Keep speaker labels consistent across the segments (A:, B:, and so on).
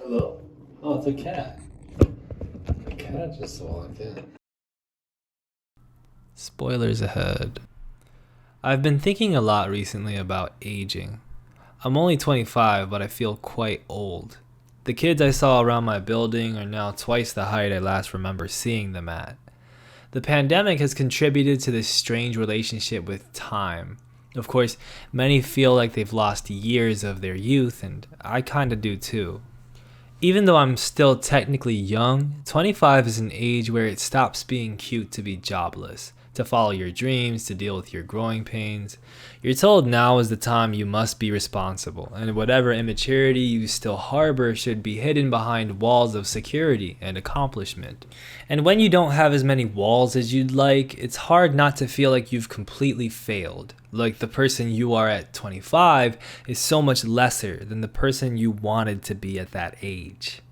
A: Hello? Oh, it's a cat. The cat just walked in.
B: Spoilers ahead. I've been thinking a lot recently about aging. I'm only 25, but I feel quite old. The kids I saw around my building are now twice the height I last remember seeing them at. The pandemic has contributed to this strange relationship with time. Of course, many feel like they've lost years of their youth, and I kinda do too. Even though I'm still technically young, 25 is an age where it stops being cute to be jobless, to follow your dreams, to deal with your growing pains. You're told now is the time you must be responsible, and whatever immaturity you still harbor should be hidden behind walls of security and accomplishment. And when you don't have as many walls as you'd like, it's hard not to feel like you've completely failed. Like the person you are at 25 is so much lesser than the person you wanted to be at that age.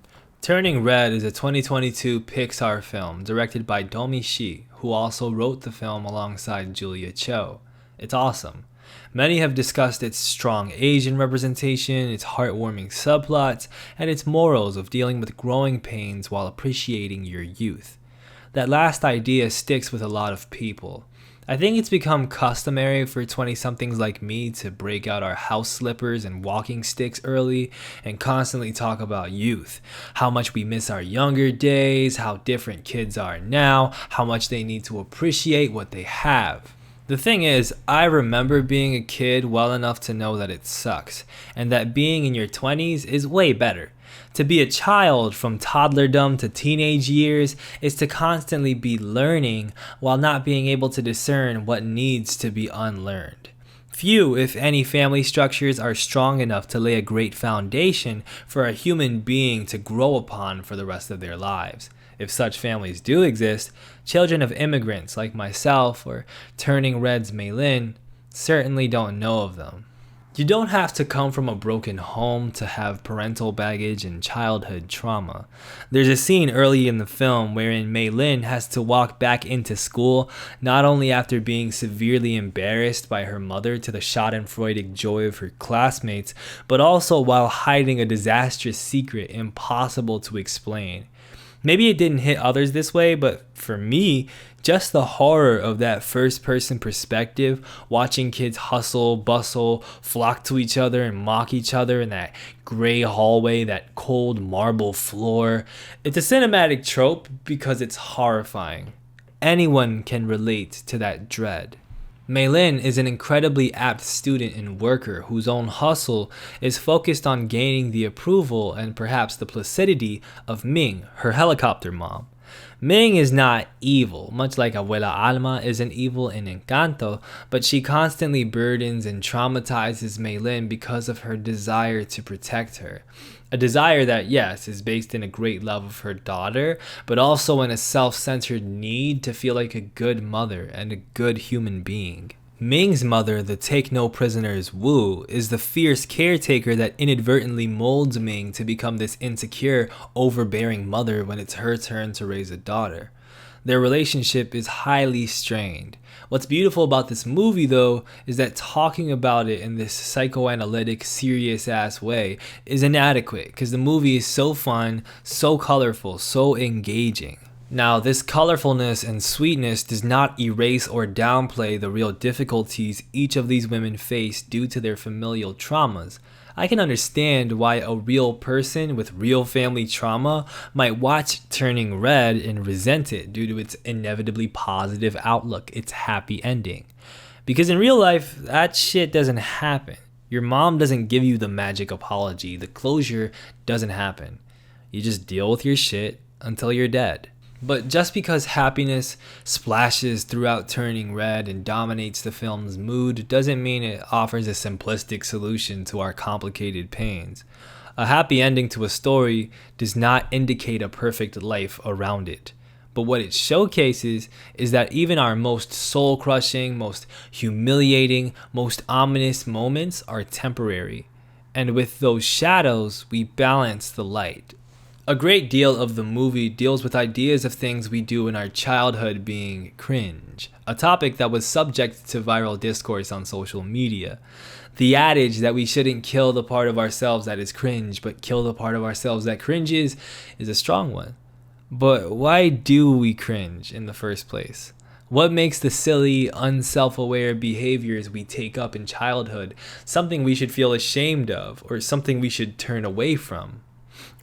B: Turning Red is a 2022 Pixar film directed by Domi Shi, who also wrote the film alongside Julia Cho. It's awesome. Many have discussed its strong Asian representation, its heartwarming subplots, and its morals of dealing with growing pains while appreciating your youth. That last idea sticks with a lot of people. I think it's become customary for 20 somethings like me to break out our house slippers and walking sticks early and constantly talk about youth. How much we miss our younger days, how different kids are now, how much they need to appreciate what they have. The thing is, I remember being a kid well enough to know that it sucks, and that being in your 20s is way better. To be a child from toddlerdom to teenage years is to constantly be learning while not being able to discern what needs to be unlearned. Few, if any, family structures are strong enough to lay a great foundation for a human being to grow upon for the rest of their lives. If such families do exist, children of immigrants like myself or Turning Red's Maylin certainly don't know of them. You don't have to come from a broken home to have parental baggage and childhood trauma. There's a scene early in the film wherein Mei Lin has to walk back into school not only after being severely embarrassed by her mother to the schadenfreudig joy of her classmates, but also while hiding a disastrous secret impossible to explain. Maybe it didn't hit others this way, but for me, just the horror of that first person perspective, watching kids hustle, bustle, flock to each other and mock each other in that gray hallway, that cold marble floor. It's a cinematic trope because it's horrifying. Anyone can relate to that dread. Maylin is an incredibly apt student and worker whose own hustle is focused on gaining the approval and perhaps the placidity of Ming, her helicopter mom. Ming is not evil, much like Abuela Alma isn't evil in Encanto, but she constantly burdens and traumatizes Maylin because of her desire to protect her. A desire that, yes, is based in a great love of her daughter, but also in a self-centered need to feel like a good mother and a good human being. Ming's mother, the take no prisoners Wu, is the fierce caretaker that inadvertently molds Ming to become this insecure, overbearing mother when it's her turn to raise a daughter. Their relationship is highly strained. What's beautiful about this movie, though, is that talking about it in this psychoanalytic, serious-ass way is inadequate because the movie is so fun, so colorful, so engaging. Now, this colorfulness and sweetness does not erase or downplay the real difficulties each of these women face due to their familial traumas. I can understand why a real person with real family trauma might watch Turning Red and resent it due to its inevitably positive outlook, its happy ending. Because in real life, that shit doesn't happen. Your mom doesn't give you the magic apology. The closure doesn't happen. You just deal with your shit until you're dead. But just because happiness splashes throughout Turning Red and dominates the film's mood doesn't mean it offers a simplistic solution to our complicated pains. A happy ending to a story does not indicate a perfect life around it. But what it showcases is that even our most soul-crushing, most humiliating, most ominous moments are temporary. And with those shadows, we balance the light. A great deal of the movie deals with ideas of things we do in our childhood being cringe, a topic that was subject to viral discourse on social media. The adage that we shouldn't kill the part of ourselves that is cringe, but kill the part of ourselves that cringes is a strong one. But why do we cringe in the first place? What makes the silly, unself-aware behaviors we take up in childhood something we should feel ashamed of or something we should turn away from?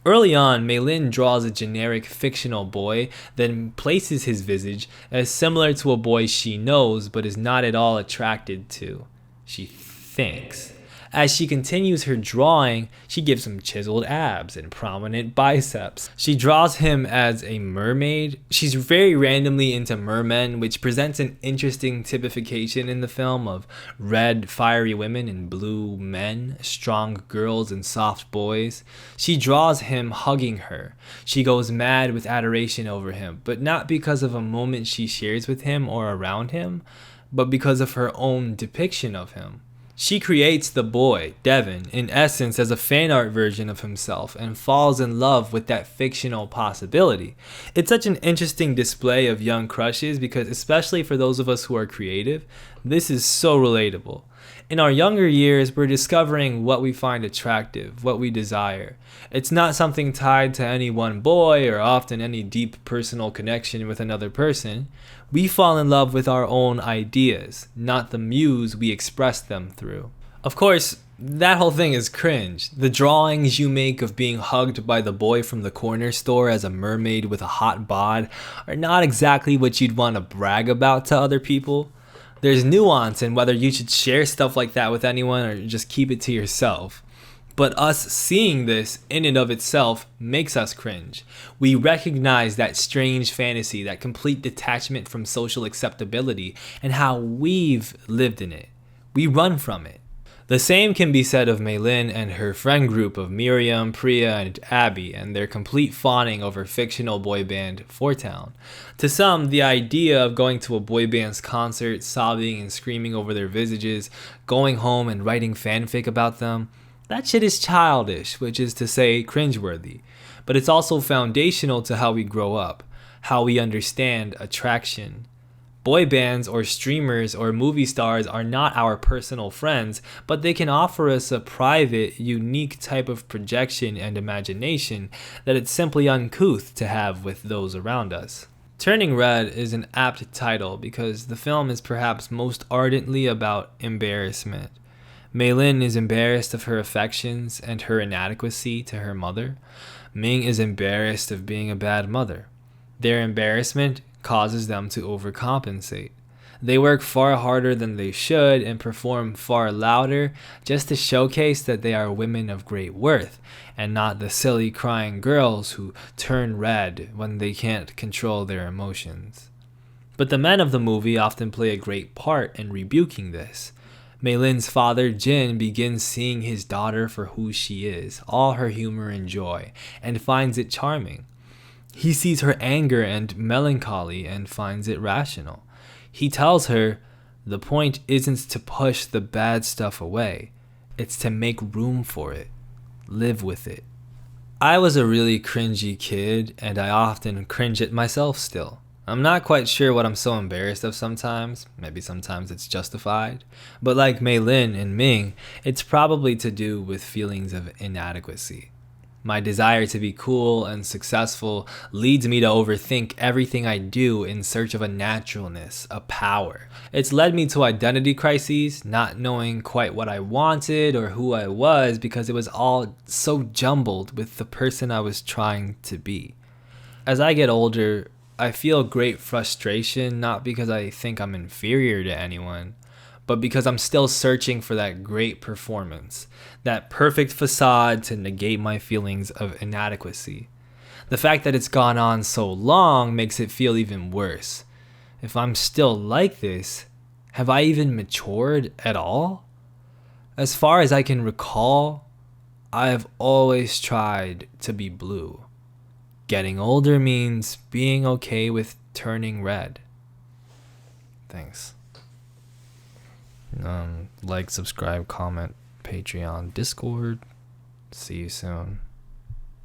B: Early on, Mei Lin draws a generic fictional boy, then places his visage as similar to a boy she knows but is not at all attracted to. She thinks. As she continues her drawing, she gives him chiseled abs and prominent biceps. She draws him as a mermaid. She's very randomly into mermen, which presents an interesting typification in the film of red, fiery women and blue men, strong girls and soft boys. She draws him hugging her. She goes mad with adoration over him, but not because of a moment she shares with him or around him, but because of her own depiction of him. She creates the boy, Devon, in essence as a fan art version of himself and falls in love with that fictional possibility. It's such an interesting display of young crushes because, especially for those of us who are creative, this is so relatable. In our younger years, we're discovering what we find attractive, what we desire. It's not something tied to any one boy or often any deep personal connection with another person. We fall in love with our own ideas, not the muse we express them through. Of course, that whole thing is cringe. The drawings you make of being hugged by the boy from the corner store as a mermaid with a hot bod are not exactly what you'd want to brag about to other people. There's nuance in whether you should share stuff like that with anyone or just keep it to yourself. But us seeing this in and of itself makes us cringe. We recognize that strange fantasy, that complete detachment from social acceptability, and how we've lived in it. We run from it. The same can be said of Mei Lin and her friend group of Miriam, Priya, and Abby, and their complete fawning over fictional boy band Four Town. To some, the idea of going to a boy band's concert, sobbing and screaming over their visages, going home and writing fanfic about them, that shit is childish, which is to say cringeworthy. But it's also foundational to how we grow up, how we understand attraction. Boy bands or streamers or movie stars are not our personal friends, but they can offer us a private, unique type of projection and imagination that it's simply uncouth to have with those around us. Turning Red is an apt title because the film is perhaps most ardently about embarrassment. Mei Lin is embarrassed of her affections and her inadequacy to her mother. Ming is embarrassed of being a bad mother. Their embarrassment causes them to overcompensate. They work far harder than they should and perform far louder just to showcase that they are women of great worth and not the silly crying girls who turn red when they can't control their emotions. But the men of the movie often play a great part in rebuking this. Mei Lin's father, Jin, begins seeing his daughter for who she is, all her humor and joy, and finds it charming. He sees her anger and melancholy and finds it rational. He tells her, the point isn't to push the bad stuff away, it's to make room for it, live with it. I was a really cringy kid, and I often cringe at myself still. I'm not quite sure what I'm so embarrassed of sometimes. Maybe sometimes it's justified. But like Mei Lin and Ming, it's probably to do with feelings of inadequacy. My desire to be cool and successful leads me to overthink everything I do in search of a naturalness, a power. It's led me to identity crises, not knowing quite what I wanted or who I was because it was all so jumbled with the person I was trying to be. As I get older, I feel great frustration, not because I think I'm inferior to anyone, but because I'm still searching for that great performance, that perfect facade to negate my feelings of inadequacy. The fact that it's gone on so long makes it feel even worse. If I'm still like this, have I even matured at all? As far as I can recall, I have always tried to be blue. Getting older means being okay with turning red. Thanks. Like, subscribe, comment, Patreon, Discord. See you soon.